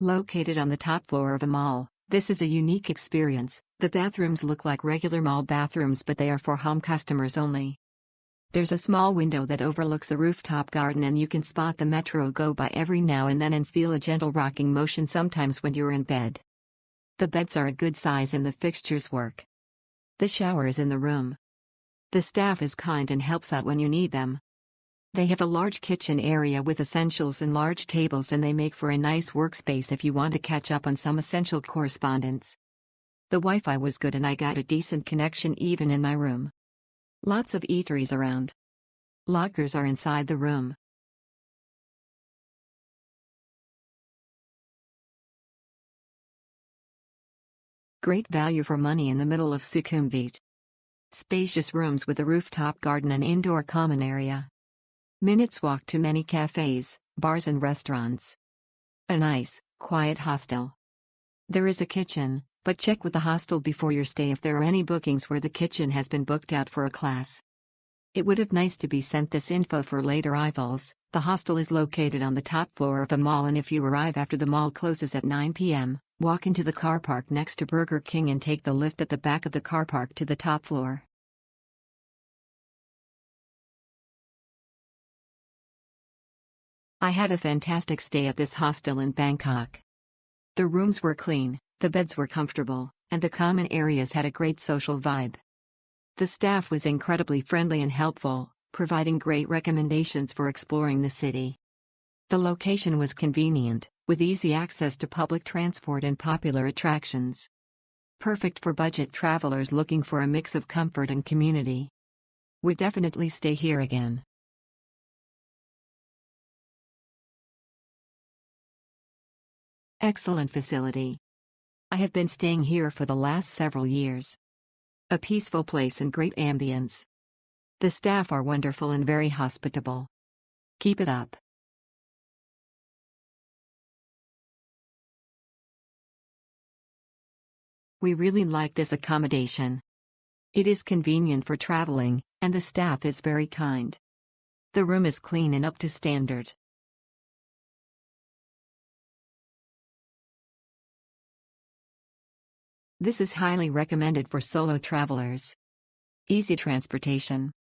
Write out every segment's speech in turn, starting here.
Located on the top floor of a mall, this is a unique experience. The bathrooms look like regular mall bathrooms, but they are for home customers only. There's a small window that overlooks a rooftop garden, and you can spot the metro go by every now and then and feel a gentle rocking motion sometimes when you're in bed. The beds are a good size and the fixtures work. The shower is in the room. The staff is kind and helps out when you need them. They have a large kitchen area with essentials and large tables, and they make for a nice workspace if you want to catch up on some essential correspondence. The Wi-Fi was good and I got a decent connection even in my room. Lots of eateries around. Lockers are inside the room. Great value for money in the middle of Sukhumvit. Spacious rooms with a rooftop garden and indoor common area. Minutes walk to many cafes, bars and restaurants. A nice, quiet hostel. There is a kitchen, but check with the hostel before your stay if there are any bookings where the kitchen has been booked out for a class. It would have nice to be sent this info for later arrivals. The hostel is located on the top floor of a mall, and if you arrive after the mall closes at 9 p.m., walk into the car park next to Burger King and take the lift at the back of the car park to the top floor. I had a fantastic stay at this hostel in Bangkok. The rooms were clean, the beds were comfortable, and the common areas had a great social vibe. The staff was incredibly friendly and helpful, providing great recommendations for exploring the city. The location was convenient, with easy access to public transport and popular attractions. Perfect for budget travelers looking for a mix of comfort and community. Would definitely stay here again. Excellent facility. I have been staying here for the last several years. A peaceful place and great ambience. The staff are wonderful and very hospitable. Keep it up. We really like this accommodation. It is convenient for traveling, and the staff is very kind. The room is clean and up to standard. This is highly recommended for solo travelers. Easy transportation.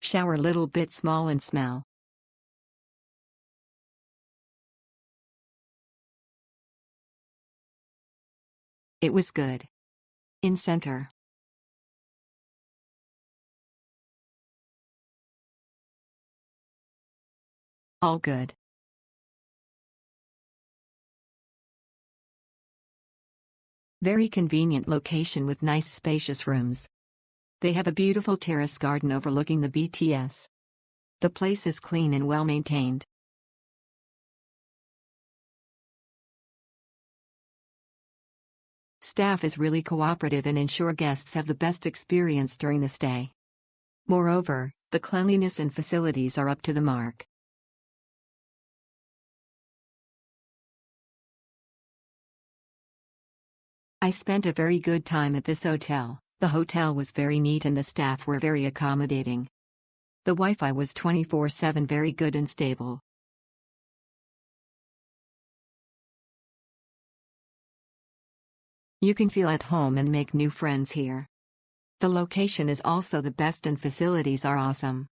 Shower little bit small and smell. It was good. In center. All good. Very convenient location with nice spacious rooms. They have a beautiful terrace garden overlooking the BTS. The place is clean and well maintained. Staff is really cooperative and ensure guests have the best experience during the stay. Moreover, the cleanliness and facilities are up to the mark. I spent a very good time at this hotel. The hotel was very neat and the staff were very accommodating. The Wi-Fi was 24/7, very good and stable. You can feel at home and make new friends here. The location is also the best and facilities are awesome.